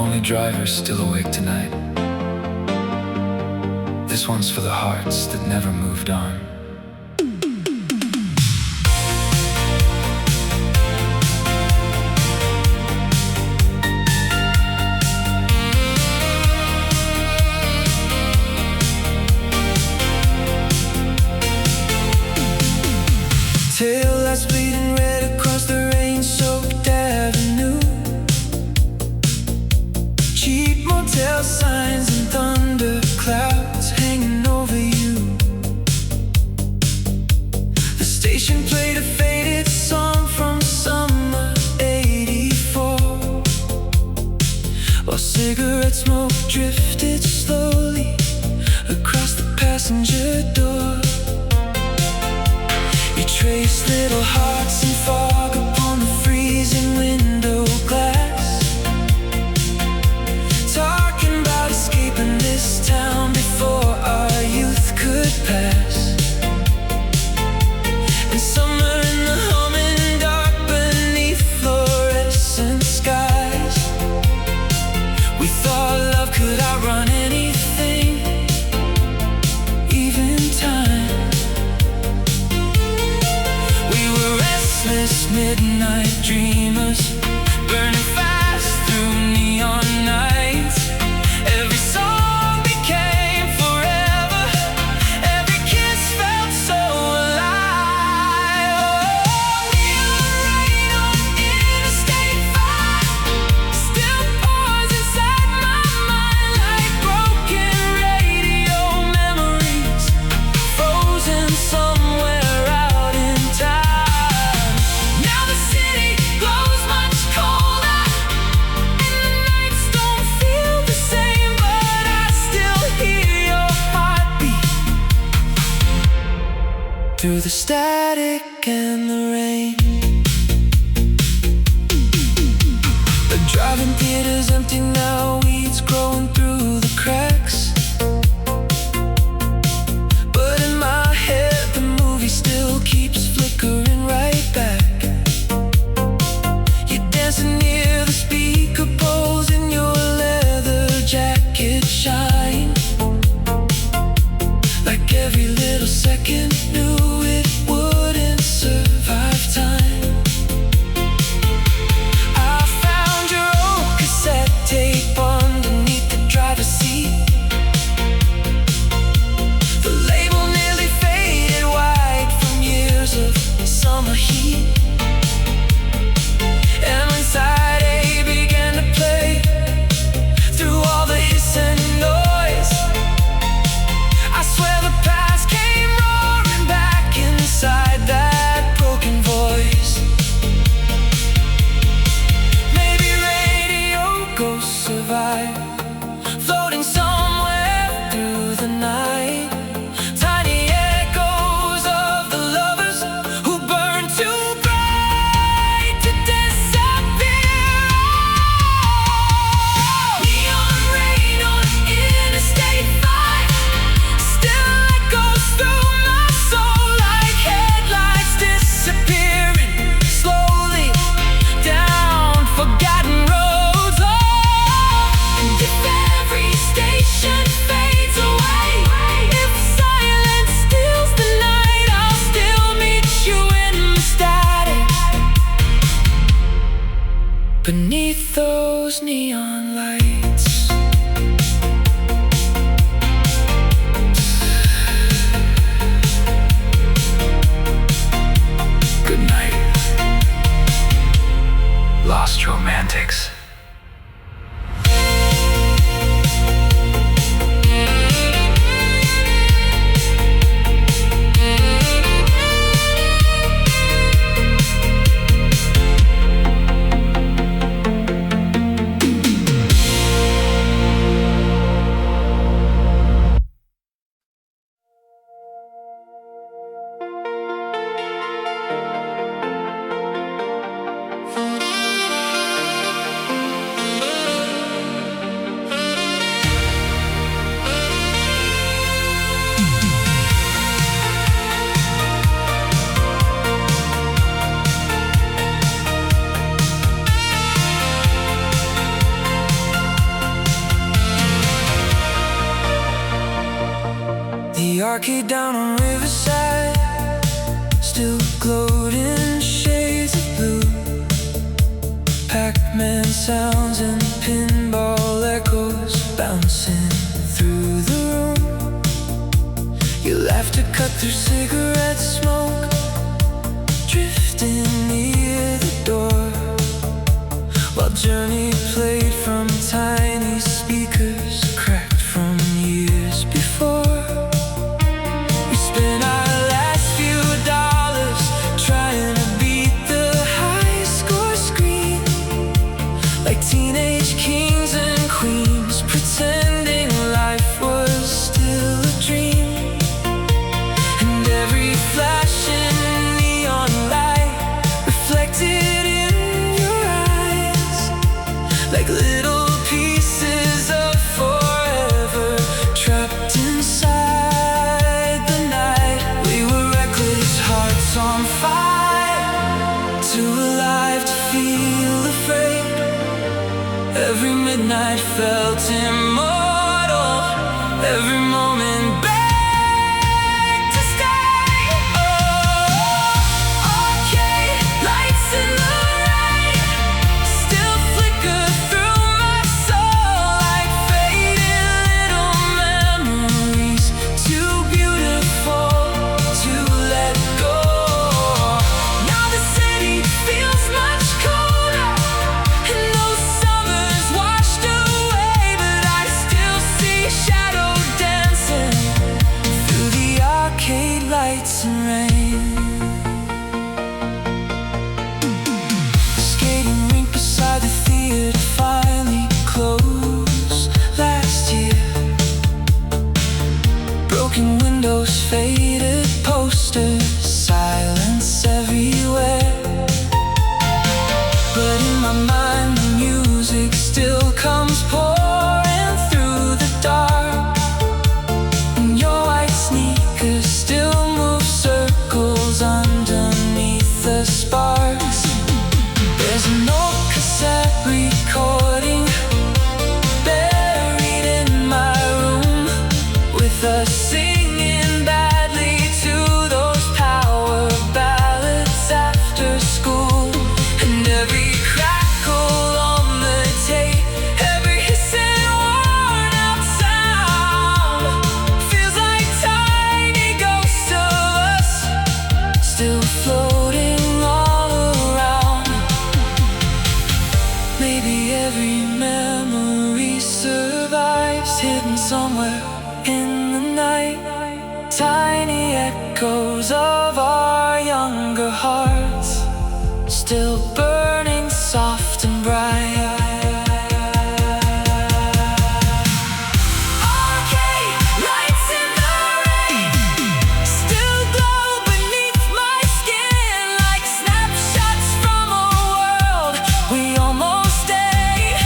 only driver still awake tonight. This one's for the hearts that never moved on. Tail lights bleeding red across the rain-soaked avenue. Cheap motel signs and thunder clouds hanging over you. The station played a faded song from summer '84, while cigarette smoke drifted slowly across the passenger door. You trace little hearts and fog upon the freezing window glass, talking about escaping this town before our youth could pass. And summer in the humming dark beneath fluorescent skies. We thought love could outrun anything, even time. Midnight dreamers, burning fast through neon nights. Every song became forever, every kiss felt so alive. Oh, neon rain on Interstate 5 still pours inside my mind like broken radio memories, frozen somewhere out in time. Through the static and the rain, the drive-in theater's empty now, weeds growing through the cracks. But in my head the movie still keeps flickering right back. You're dancing near the speaker poles in your leather jacket shine, like every little second knew it wouldn't survive time. I found your old cassette tape underneath the driver's seat. The label nearly faded white from years of summer heat. And when side A began to play, through all the hiss and noise, I swear the past came roaring back inside that broken voice. Maybe radio ghosts survive, floating somewhere through the night. Tiny echoes of the lovers who burned too bright to disappear. Neon rain on Interstate 5 still echoes through my soul like headlights disappearing slowly down forgotten roads. Oh, and if every station fades away, if silence steals the night, I'll still meet you in the static beneath those neon lights. Good night, lost romantics. arcade down on Riverside still glowed in shades of blue. Pac-Man sounds and pinball echoes bouncing through the room. Your laughter cut through cigarette smoke, drifting near the door, while Journey played from tiny speakers cracked from years before. We spent our last few dollars trying to beat the high score screen, like teenage kings and queens, pretending life was still a dream. And every flashing neon light reflected in your eyes, like little pieces of forever trapped inside the night. We were reckless, hearts on fire, too alive to feel afraid. Every midnight felt immortal, every moment begged to stay. Oh, arcade lights in the rain still flicker through my soul like faded little memories, too beautiful to let go. Now the city feels much colder, and those summers washed away, but I still see shadow dancing through the arcade lights and rain. The skating rink beside the theater finally closed last year. Broken windows, faded posters, silence everywhere. But in my mind the music still comes pouring through the dark, and your white sneakers still move circles underneath the sparks. There's an old cassette recording buried in my room, with us singing badly to those power ballads after school. And every crackle on the tape, every hissing worn out sound feels like tiny ghosts of us still floating all around. Maybe every memory survives, hidden somewhere in the night, tiny echoes of our younger hearts still burning soft and bright. Arcade lights in the rain still glow beneath my skin, like snapshots from a world we almost stayed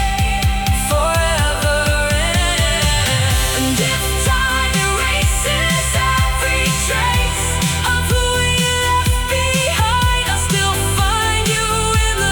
forever in. And if time erases every trace of who we left behind, I'll still find you in the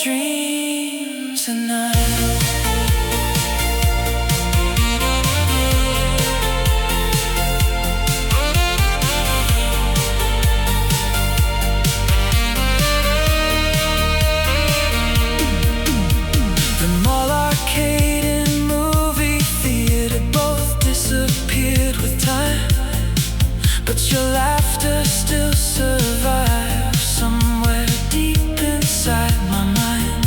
dreams tonight. But your laughter still survives somewhere deep inside my mind.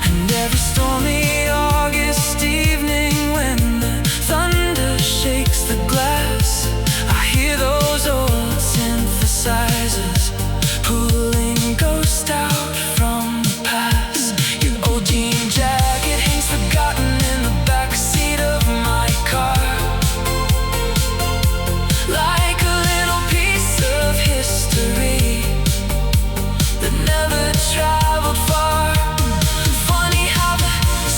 And every stormy August evening when the thunder shakes the glass, I hear those old synthesizers pulling ghosts out from the past. Your old jean jacket hangs forgotten in the backseat of my car, like a little piece of history that never traveled far. Funny how the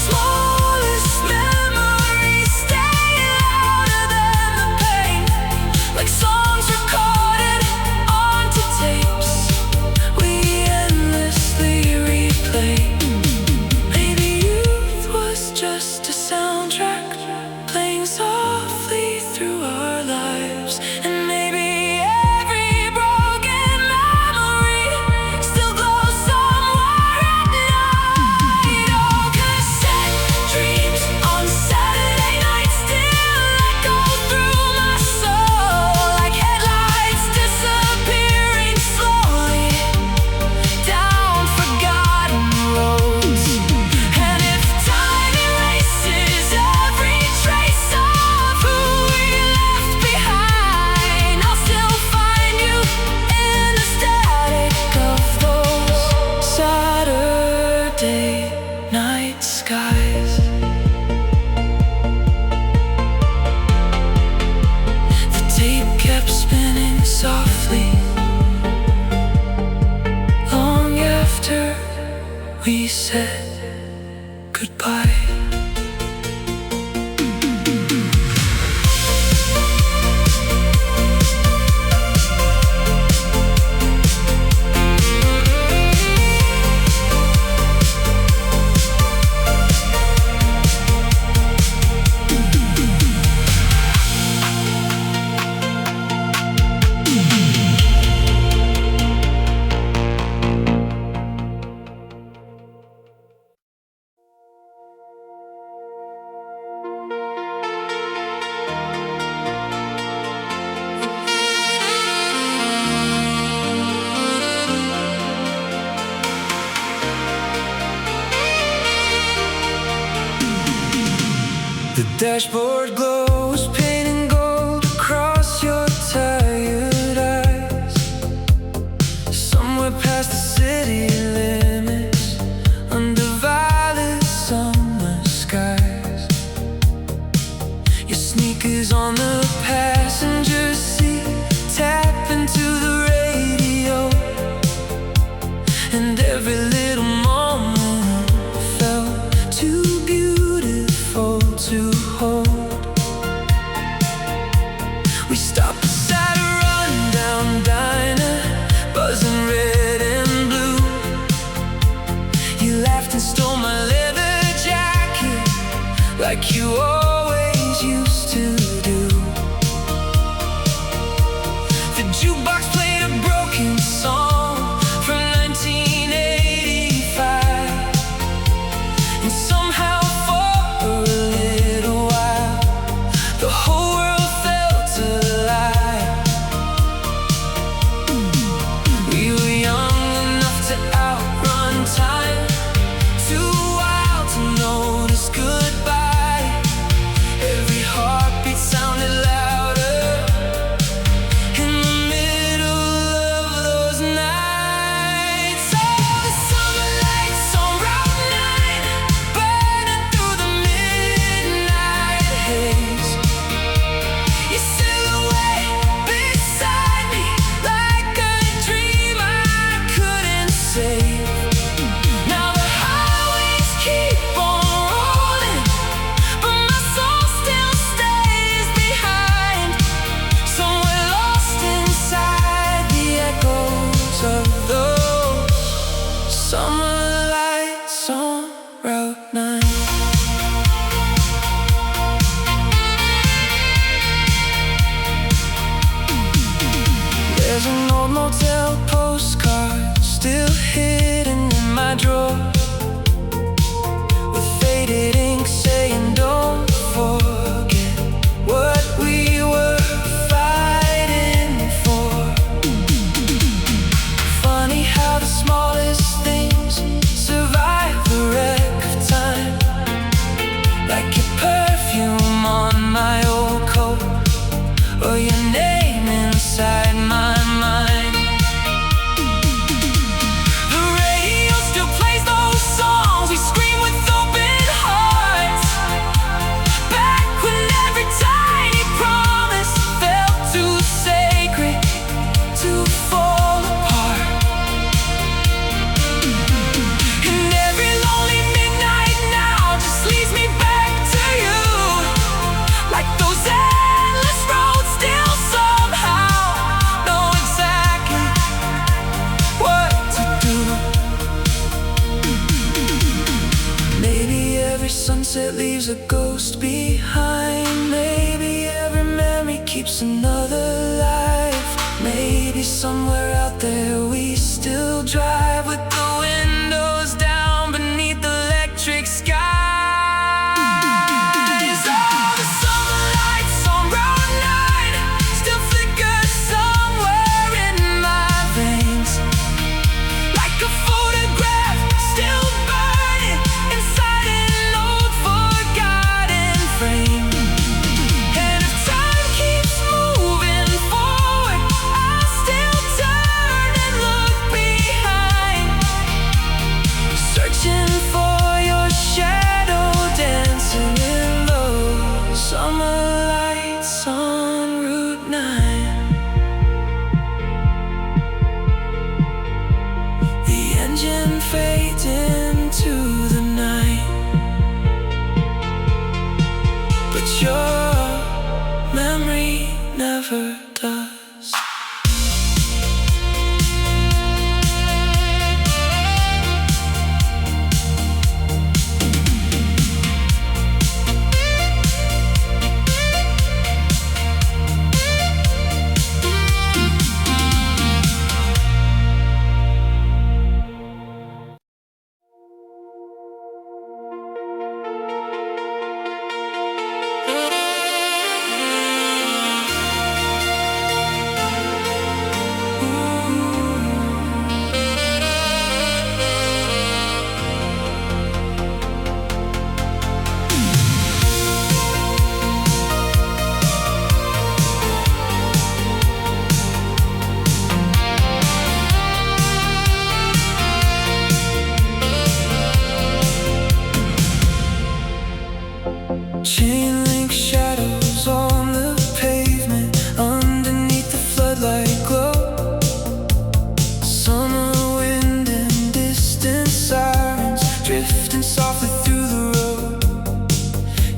smallest memories stay louder than the pain, like songs recorded onto tapes we endlessly replay. Maybe youth was just a soundtrack playing softly through our lives. And maybe every broken memory still glows somewhere at night. Oh, cassette dreams on Saturday nights still echo through my soul, like headlights disappearing slowly down forgotten roads. And if time erases every trace of who we left behind, I'll still find you in the static of those Saturday night skies. The tape kept spinning softly long after we said goodbye. The dashboard glows, painting gold across your tired eyes. Somewhere past the city limits, under violet summer skies. Your sneakers on the passenger seat tap into the radio, and every little moment felt too beautiful to hold. We stopped beside a rundown diner, buzzing red and blue. You laughed and stole my leather jacket, like you always used to do. The jukebox played a broken song from 1985, and somehow for a little while the whole world felt alive. We were young enough to outrun time, too wild to notice goodbye. sunset leaves a ghost behind. Maybe every memory keeps another life. Maybe somewhere out there we still drive with the windows down beneath the electric skies. Oh, the summer lights on Route 9 still flicker somewhere in my veins, like a photograph still burning inside an old forgotten frame. And if time keeps moving forward, I'll still turn and look behind, searching for your shadow dancing in those summer lights on Route 9. The engine fades into the night, but your memory never does. Chain link shadows on the pavement underneath the floodlight glow. Summer wind and distant sirens drifting softly through the road.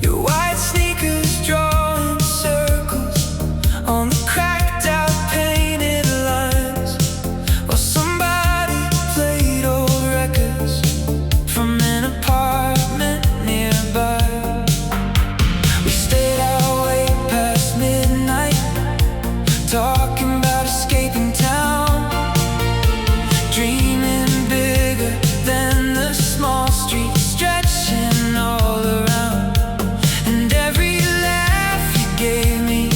Your white sneakers drawing circles on the cracked out painted lines, while somebody played old records from an apartment nearby. We stayed out way past midnight, talking about escaping town, dreaming bigger than the small streets stretching all around. And every laugh you gave me,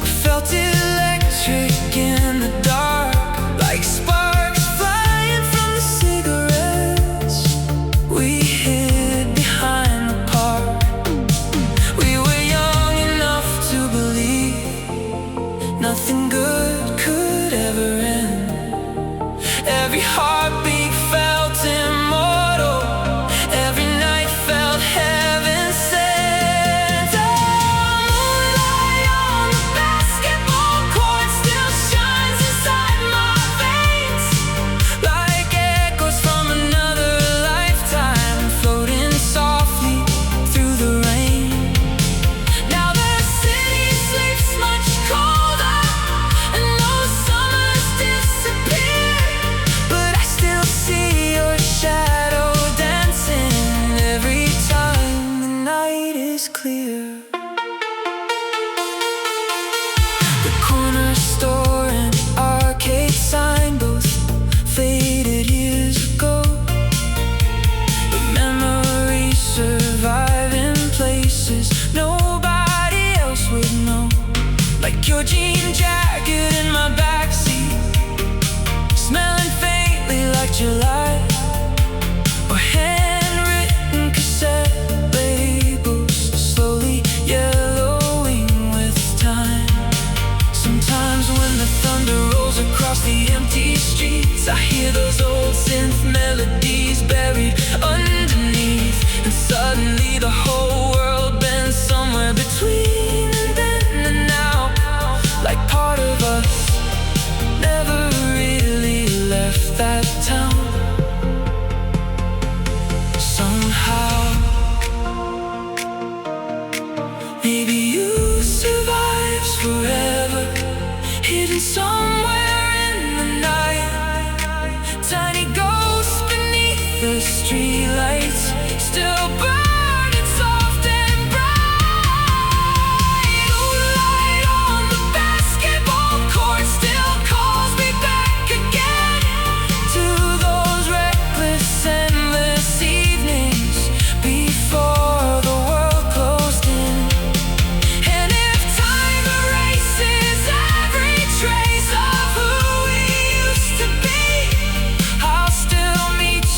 I felt electric in the dark, like sparks flying from the cigarettes we hid behind the park. We were young enough to believe nothing good could ever end. Every heartbeat felt immortal, every night felt heaven sent. Oh, moonlight on the basketball court still shines inside my veins, like echoes from another lifetime floating softly through the rain. Now the city sleeps much colder and those summers disappear, but I still see your shadow dancing every time the night is clear. The corner store and arcade sign both faded years ago. The memories survive in places nobody else would know, like your jean jacket in my backseat, smelling faintly like July, or handwritten cassette labels slowly yellowing with time. Sometimes when the thunder rolls across the empty streets, I hear those old synth melodies buried underneath, and suddenly the whole world bends somewhere between then and now, like part of us never really left that town. Somehow, maybe you survives forever, hidden somewhere in the night. Tiny ghosts beneath the streetlights still burn.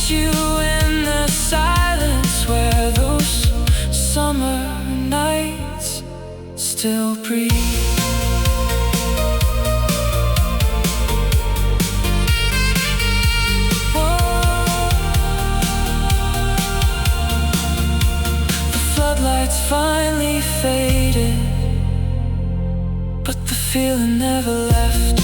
miss you in the silence where those summer nights still breathe. Floodlights finally faded, but the feeling never left.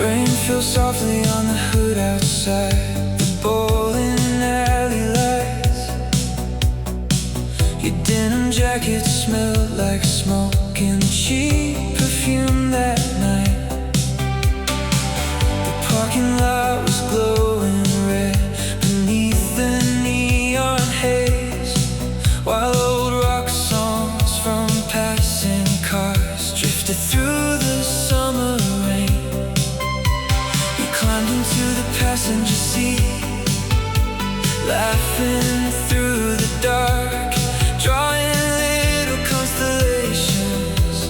Rain feels softly on the hood outside the bowling alley lights. Your denim jacket smelled like smoke and cheap perfume that night. The parking lot was glowing red beneath the neon haze, while old rock songs from passing cars drifted through the summer rain. Climbed into the passenger seat, laughing through the dark, drawing little constellations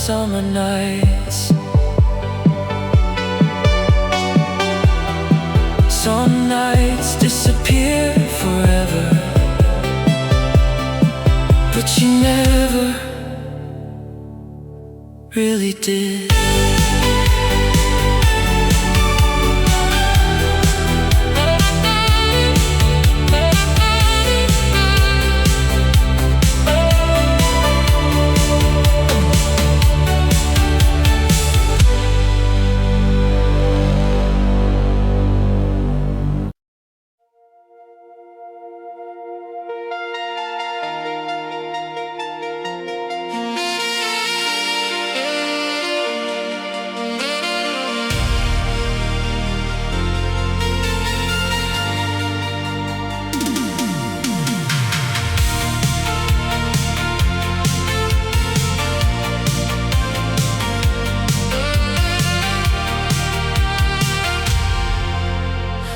summer nights. Some nights disappear forever, but you never really did.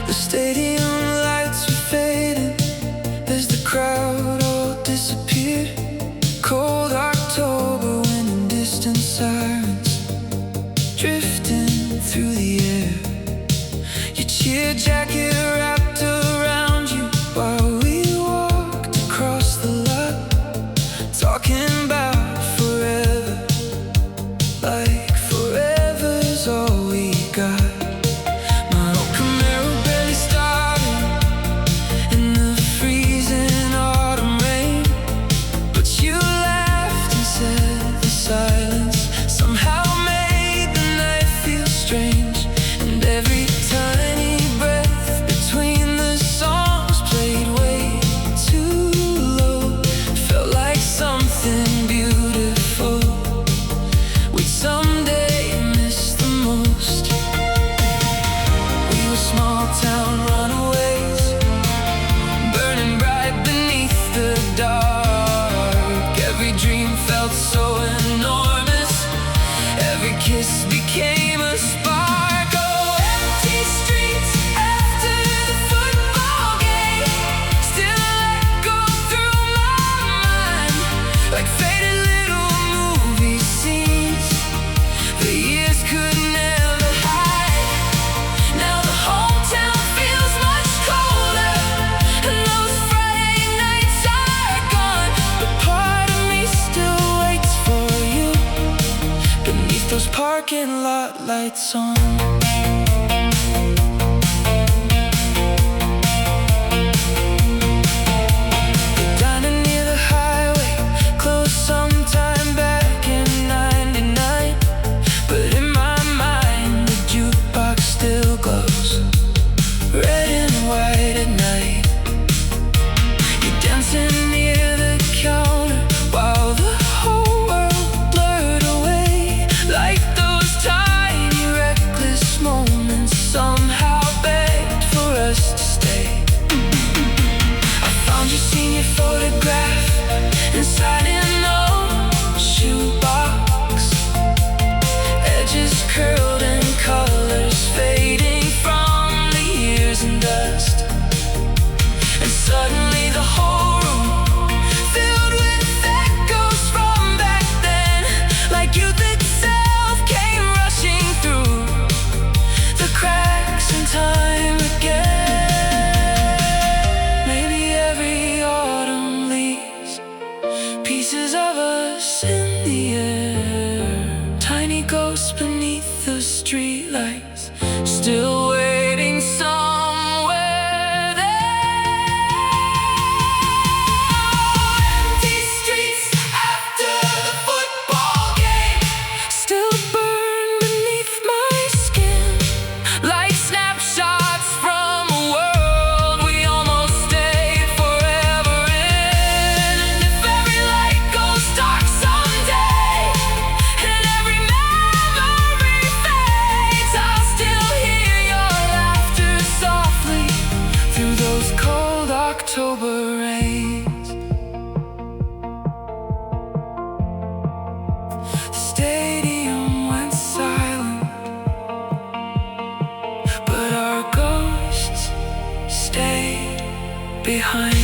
The stadium lights were fading as the crowd all disappeared. Cold October wind and distant sirens drifting through the air. Your cheer jacket wrapped around you while we walked across the lot, talking about forever, like forever's all we got. Parking lot lights on. Inside an old shoebox, edges curled and colors fading from the years and dust. And suddenly the whole room filled with echoes from back then, like youth itself came rushing through the cracks in time again. Pieces of us in the air, tiny ghosts beneath the streetlights, still waiting somewhere there. Empty streets after the football game still burn beneath my skin, like snapshots from a world we almost stayed forever in. And if every light goes dark someday and every memory fades, I'll still hear your laughter softly through those cold October rains. The stadium went silent, but our ghosts stayed behind.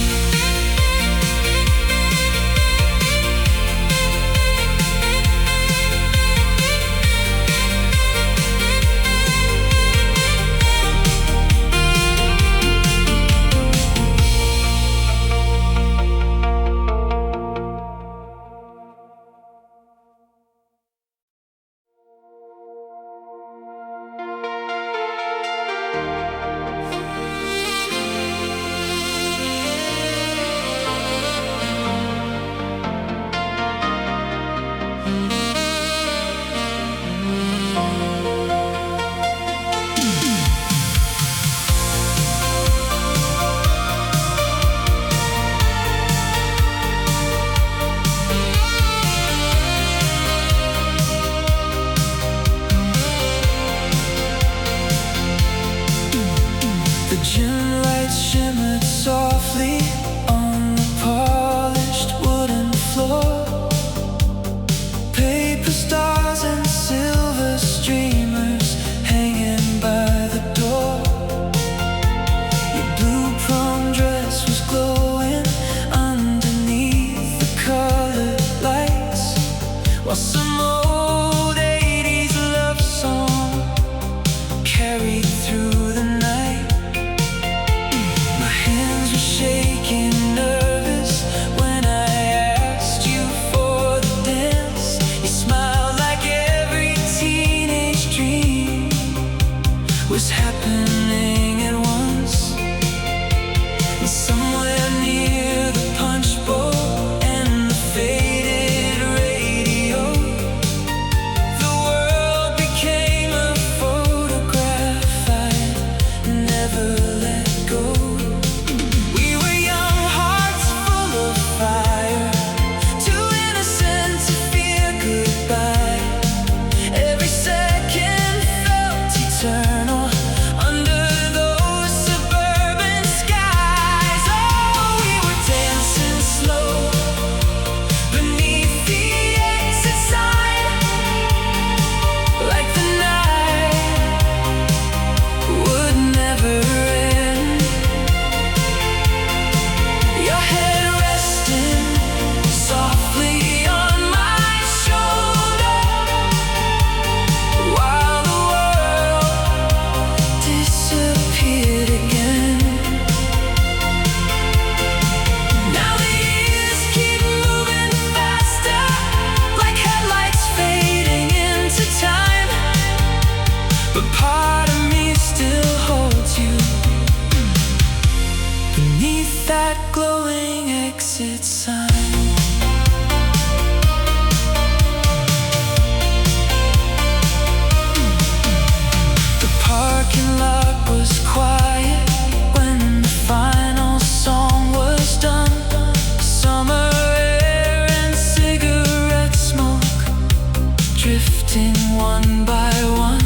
drifting one by one.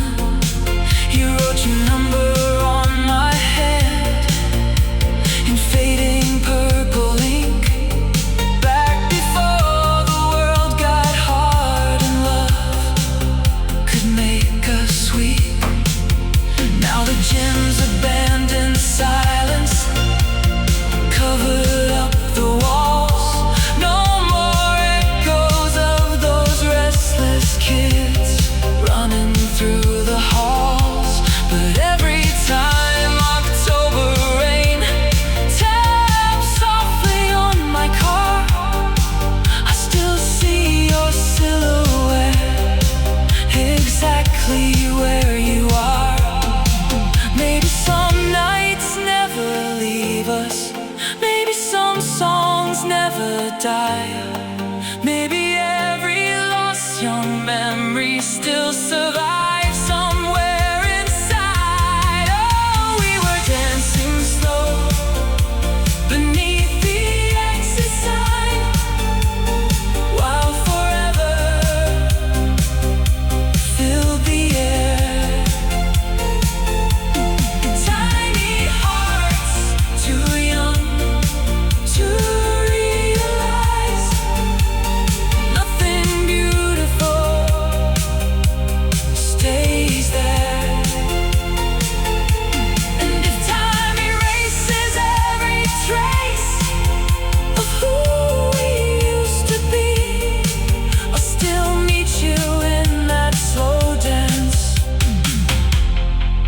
You wrote your number on my head in fading purple ink. Back before the world got hard and love could make us weak. Now the gems abandoned silence covered up the walls. No more echoes of those restless kids running through the halls. But every time October rain taps softly on my car, I still see your silhouette exactly where you are. Maybe some nights never leave us. Maybe some songs never die. Maybe every lost young memory still survives somewhere inside. Oh, we were dancing slow beneath the exit sign, while forever filled the air. Tiny hearts, too young to realize nothing beautiful stays there. And if time erases every trace of who we used to be, I'll still meet you in that slow dance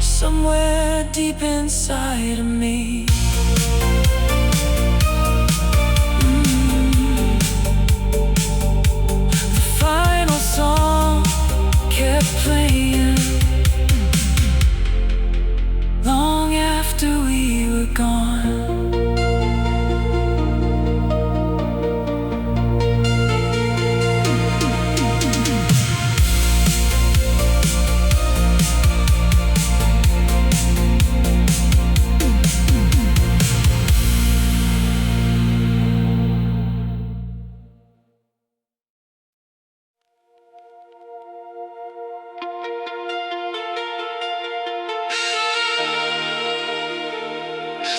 somewhere deep inside of me. The final song kept playing long after we were gone.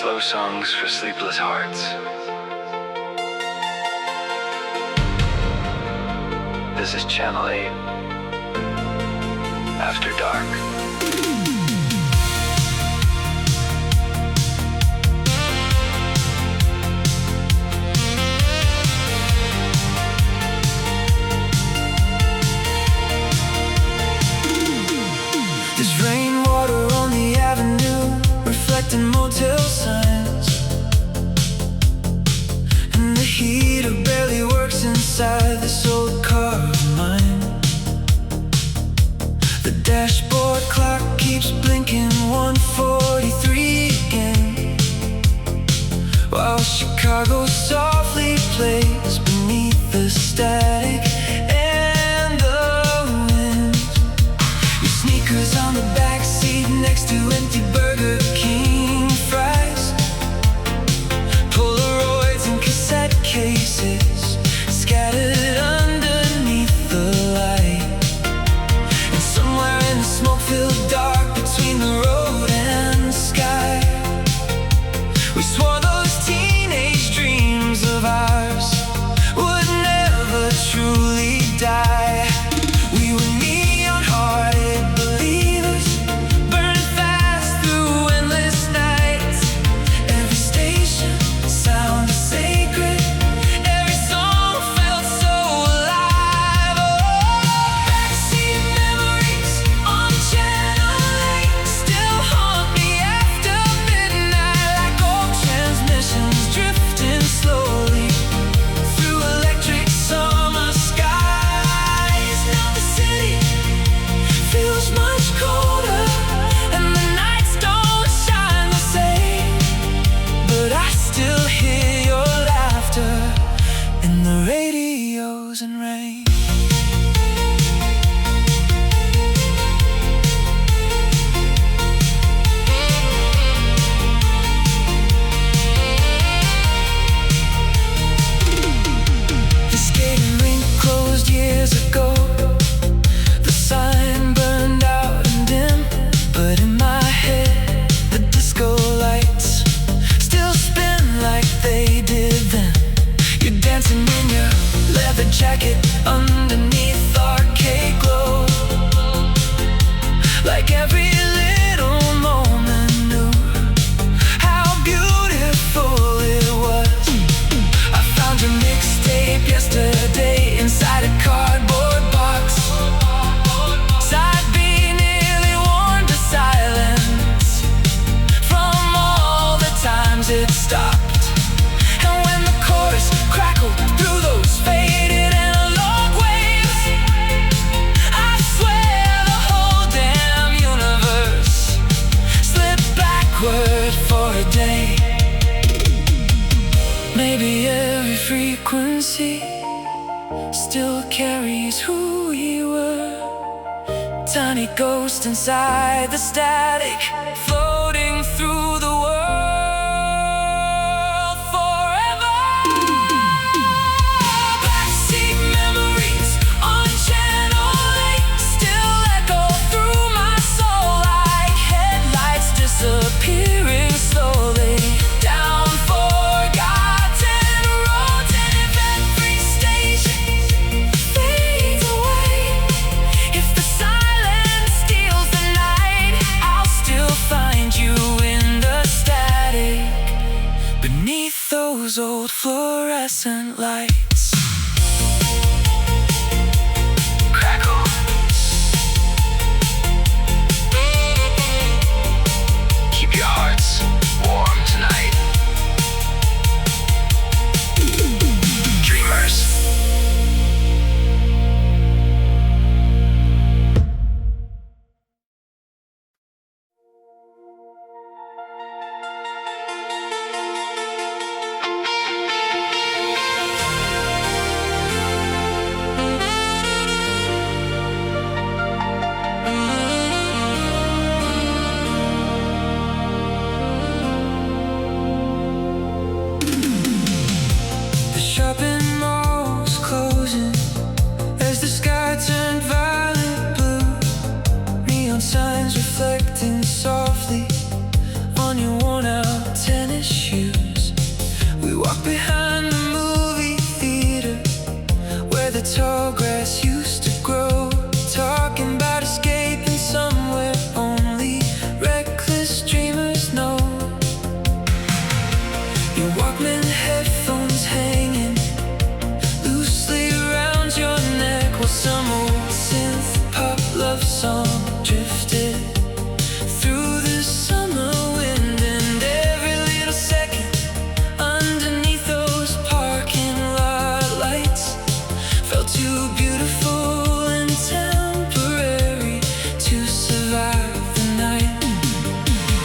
Slow songs for sleepless hearts. This is Channel 8. After Dark. There's rainwater on the avenue, reflecting motel signs, and the heater barely works inside this old car of mine. The dashboard clock keeps blinking 1:43 again, while Chicago softly plays beneath the static and the wind. Your sneakers on the back seat next to empty Burger King fries, Polaroids and cassette cases scattered underneath the light. And somewhere in the smoke-filled dark between the road and the sky, we swore those teenage dreams of ours would never truly tiny ghost inside the static, floating through the world forever. Backseat memories on Channel 8 still echo through my soul like headlights disappearing slowly down forgotten roads. And if every station fades away, if the silence steals the night, I'll still find you in the static beneath those old fluorescent lights. Crackle. Keep your hearts warm tonight. Dreamers. The shopping mall's closing as the sky turned violet blue. Neon signs reflecting softly on your worn-out tennis shoes. We walk behind the movie theater where the tall grass used to grow, talking about escaping somewhere only reckless dreamers know. Your Walkman headphones hanging loosely around your neck while some old synth-pop love song drifted through the summer wind. And every little second underneath those parking lot lights felt too beautiful and temporary to survive the night.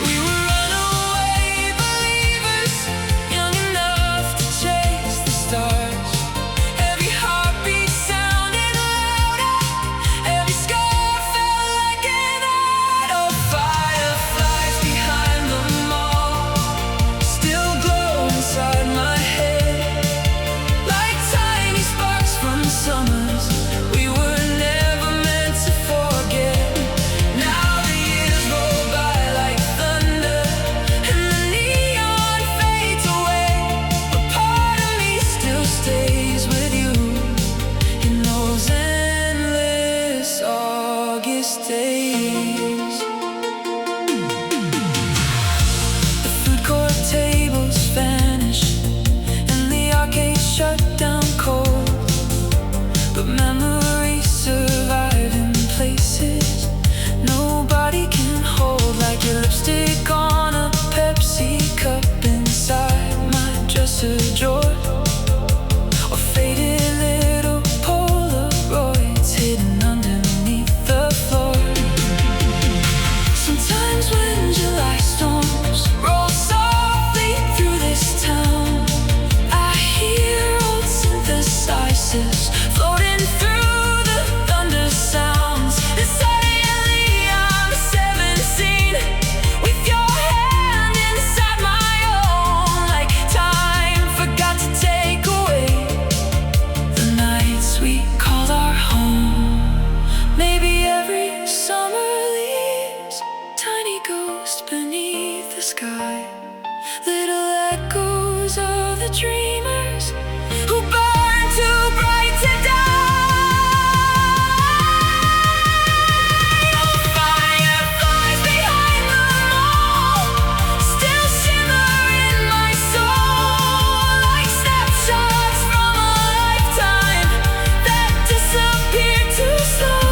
We were runaway believers, young enough to chase the stars. Every heartbeat sounded louder, every scar felt like an ad. Oh, fireflies behind the mall still glow inside my head like tiny sparks from summers we were never meant to forget. Now the years roll by like thunder and the neon fades away, but part of me still stays with you in those endless August days. The food court tables vanished and the arcade shut down cold, but memories survive in places nobody can hold, like your lipstick on a Pepsi cup inside my dresser drawer, or faded little Polaroids hidden underneath the floor. Sometimes when July storms roll softly through this town, I hear old synthesizers floating through the thunder sounds. And suddenly I'm 17 with your hand inside my own, like time forgot to take away the nights we called our home. Maybe every summer leaves tiny ghosts beneath the sky, little echoes of the dreamers who burn too bright to die. Oh, fireflies behind the mall still shimmer in my soul like snapshots from a lifetime that disappeared too slow.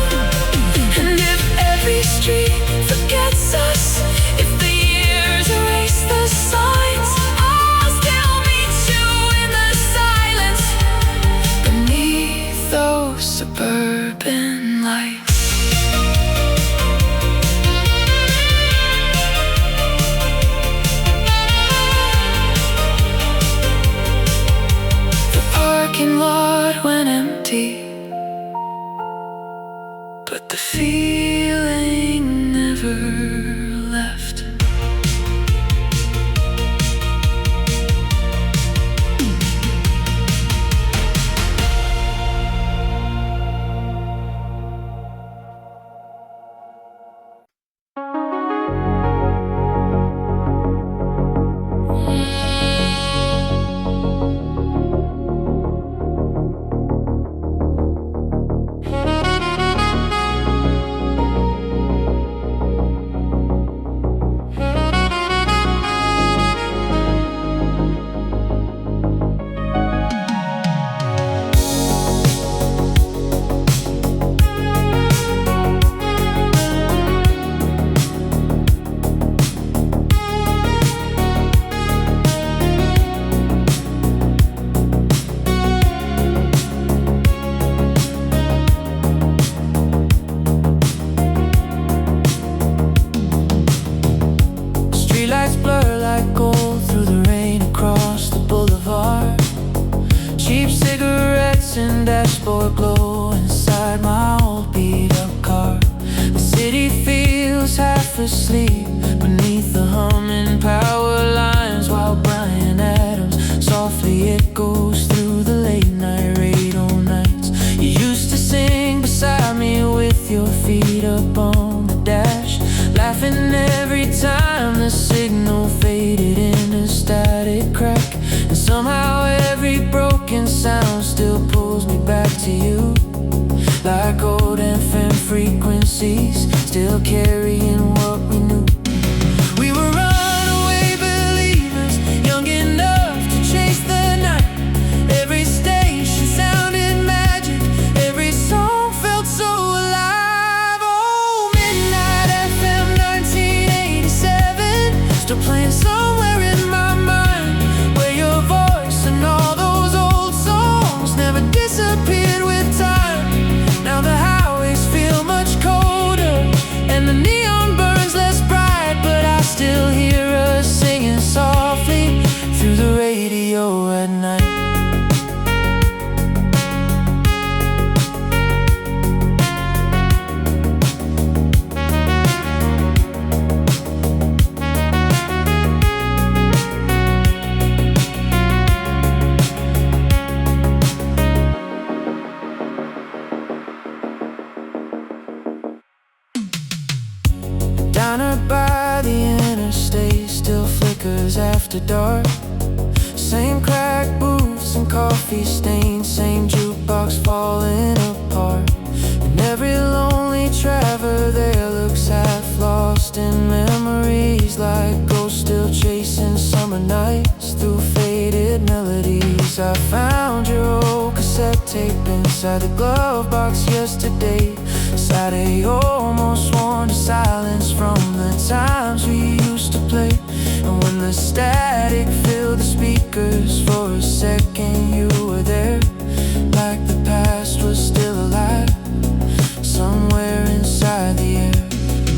And if every street forgets us, if the years erase but the feeling never left. Streetlights blur like gold through the rain across the boulevard. Cheap cigarettes and dashboard glow inside my old beat-up car. The city feels half asleep beneath the humming power lines, while Bryan Adams softly echoes through the late-night radio nights. You used to sing beside me with your feet up on the dash, laughing every time the signal faded in a static crack. And somehow every broken sound still pulls me back to you, like old FM frequencies still carrying what we knew. We were runaway believers, young enough to chase the night. Every station sounded magic, every song felt so alive. Oh, Midnight FM 1987, still playing somewhere in my mind, where your voice and all those old songs never disappeared with time. Now the highways feel much colder and the neon burns less bright, but I still hear us singing softly through the radio at night. Diner by the interstate still flickers after dark. Same cracked booths and coffee stains, same jukebox falling apart. And every lonely traveler there looks half lost in memories, like ghosts still chasing summer nights through faded melodies. I found your old cassette tape inside the glove box yesterday. Saturday almost worn to silence from the times we used to play. And when the static filled the speakers, for a second you were there, like the past was still alive somewhere inside the air.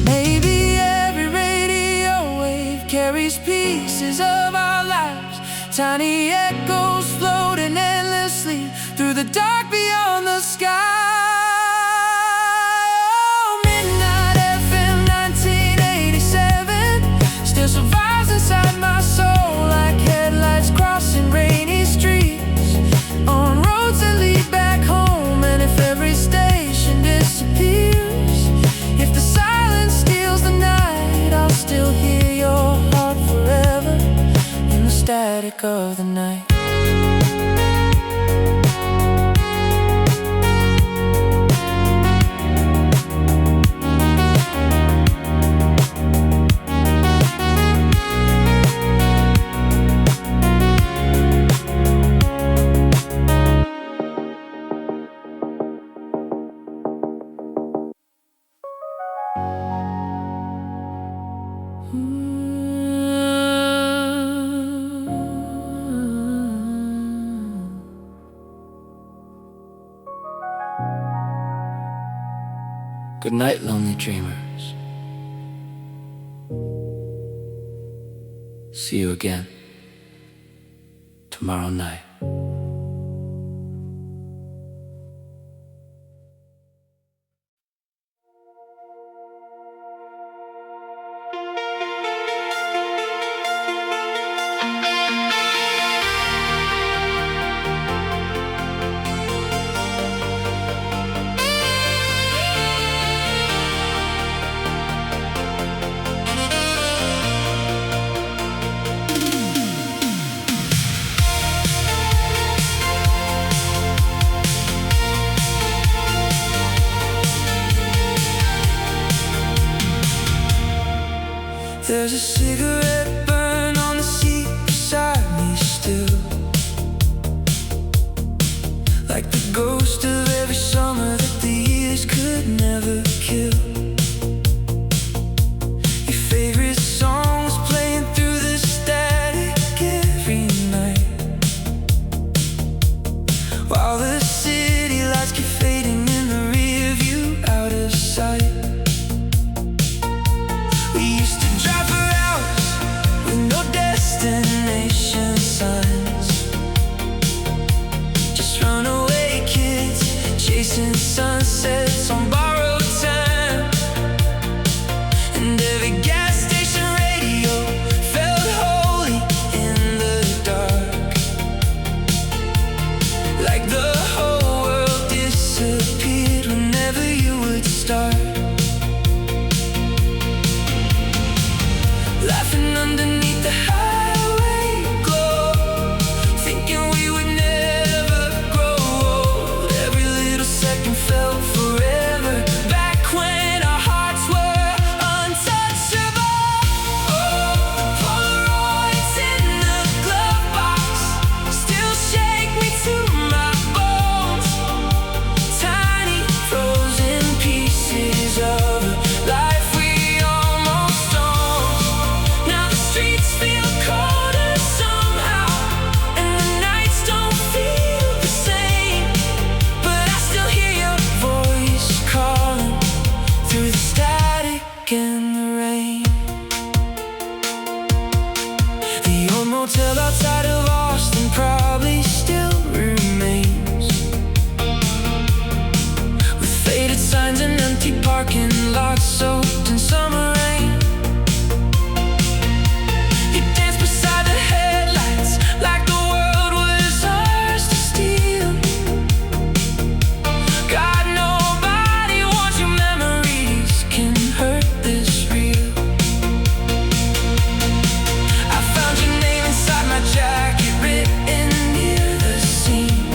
Maybe every radio wave carries pieces of our lives, tiny echoes floating endlessly through the dark beyond the sky. Survives inside my soul, like headlights crossing rainy streets on roads that lead back home. And if every station disappears, if the silence steals the night, I'll still hear your heart forever in the static of the night. Good night, lonely dreamers. See you again tomorrow night. There's a cigarette burn on the seat beside me still, like the ghost of every summer that the years could never kill. Your favorite songs playing through the static every night, while the city lights keep fading in the rear view, out of sight. We used to drive for hours with no destination signs, just runaway kids chasing sunsets on borrowed time. And every gas station radio felt holy in the dark, like the whole world disappeared whenever you would start. Laughing underneath the highway glow, thinking we would never grow old. Every little second felt forever, back when our hearts were untouchable. Oh, the Polaroids in the glove box still shake me to my bones. Tiny frozen pieces of a life we almost owned. Now the streets feel colder somehow, and the nights don't feel the same. But I still hear your voice calling through the static and the rain. The old motel outside of Austin probably still remains, with faded signs and empty parking lots soaked in summer rain. You danced beside the headlights like the world was ours to steal. God, nobody wants your memories can hurt this real. I found your name inside my jacket, written near the seam,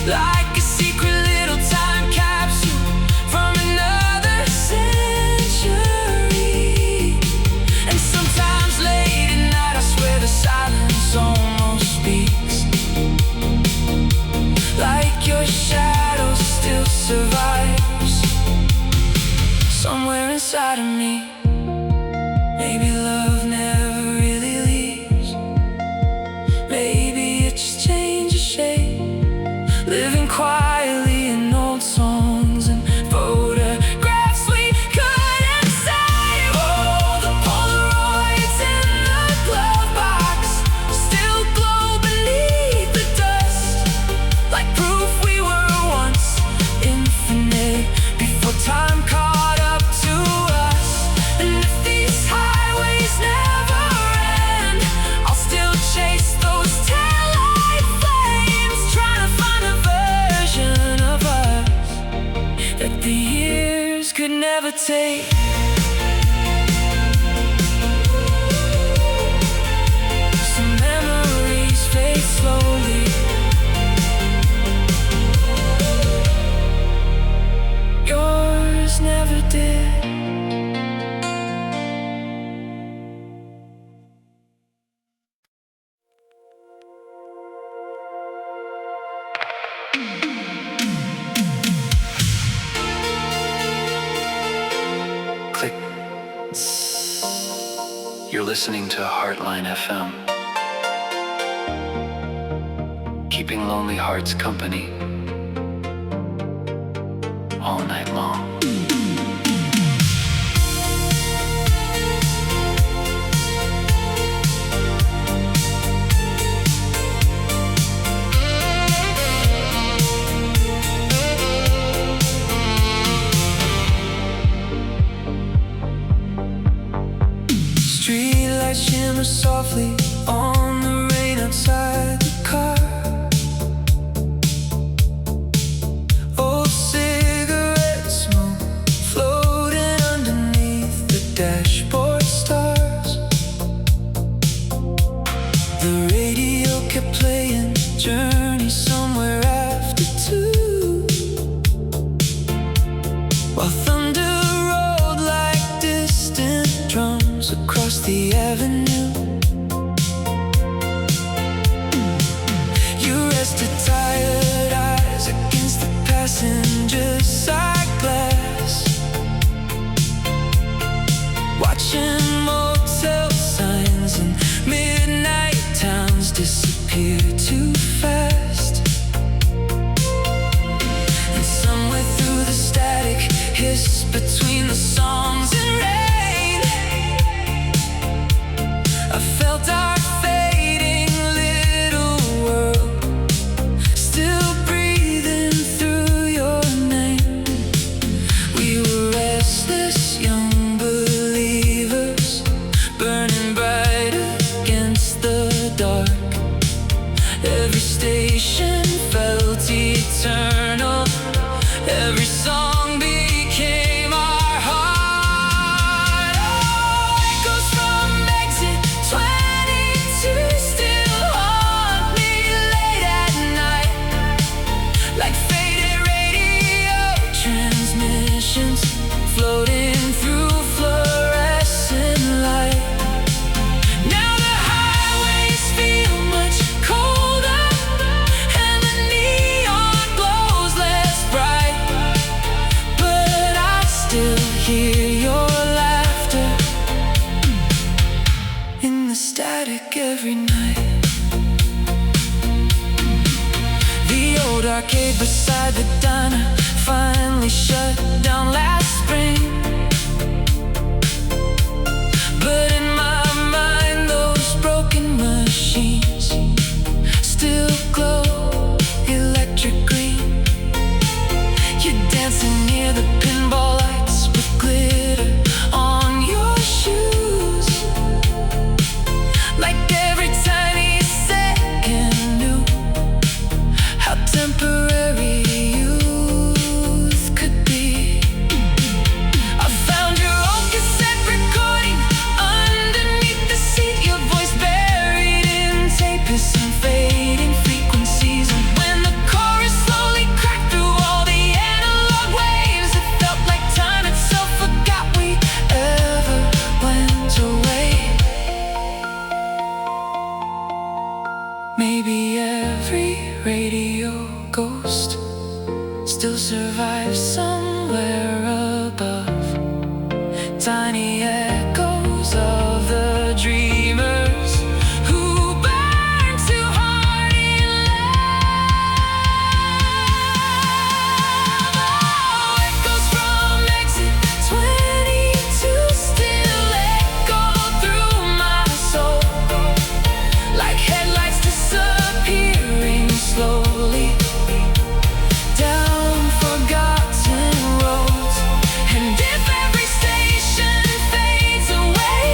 like a secret little time capsule from another century. And sometimes late at night I swear the silence almost speaks, like your shadow still survives somewhere inside of me. Maybe love never really leaves, maybe it just changes shape, living quietly in old songs and photographs we couldn't save. Oh, the Polaroids in the glove box still glow beneath the dust, like proof we were once infinite before time caught up to us. And if these highways never end, I'll still chase those taillight flames, trying to find a version of us that the years could never take. Some memories fade slowly, yours never did. Click. You're listening to Heartline FM, keeping lonely hearts company all night long. Streetlights shimmer softly on the rain outside the car. Old cigarette smoke floating underneath the dashboard stars. The radio kept playing Journey somewhere after 2, while thunder rolled like distant the avenue. You rested tired eyes against the passenger side glass, watching motel signs and midnight towns disappear too fast. And somewhere through the static hiss between the songs and rain, I felt our fading little world still breathing through your name. We were restless young believers, burning bright against the dark. Every station felt eternal, every song became our heart. Oh, echoes from exit 22 still haunt me late at night, like faded radio transmissions floating through fluorescent light. Now the highways feel much colder, and the neon glows less bright, but I still hear your laughter in the static every night. The old arcade beside the diner finally shut down last spring, but in my mind those broken machines still glow electric green. You're dancing near the pinball lights with glitter on your shoes, like every tiny second knew how temporary youth could be. I found your old cassette recording underneath the seat, your voice buried in tape is some fading frequencies. And when the chorus slowly cracked through all the analog waves, it felt like time itself forgot we ever went away. Maybe every radio ghost still survives somewhere above, tiny echoes of the dreamers who burn too hard in love. Oh, echoes from exit 22 still echo through my soul, like headlights disappearing slowly down forgotten roads. And if every station fades away,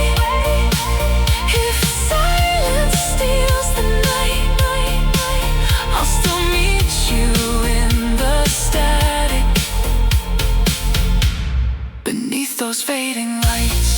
if silence steals the night, I'll still meet you in the static beneath those fading lights.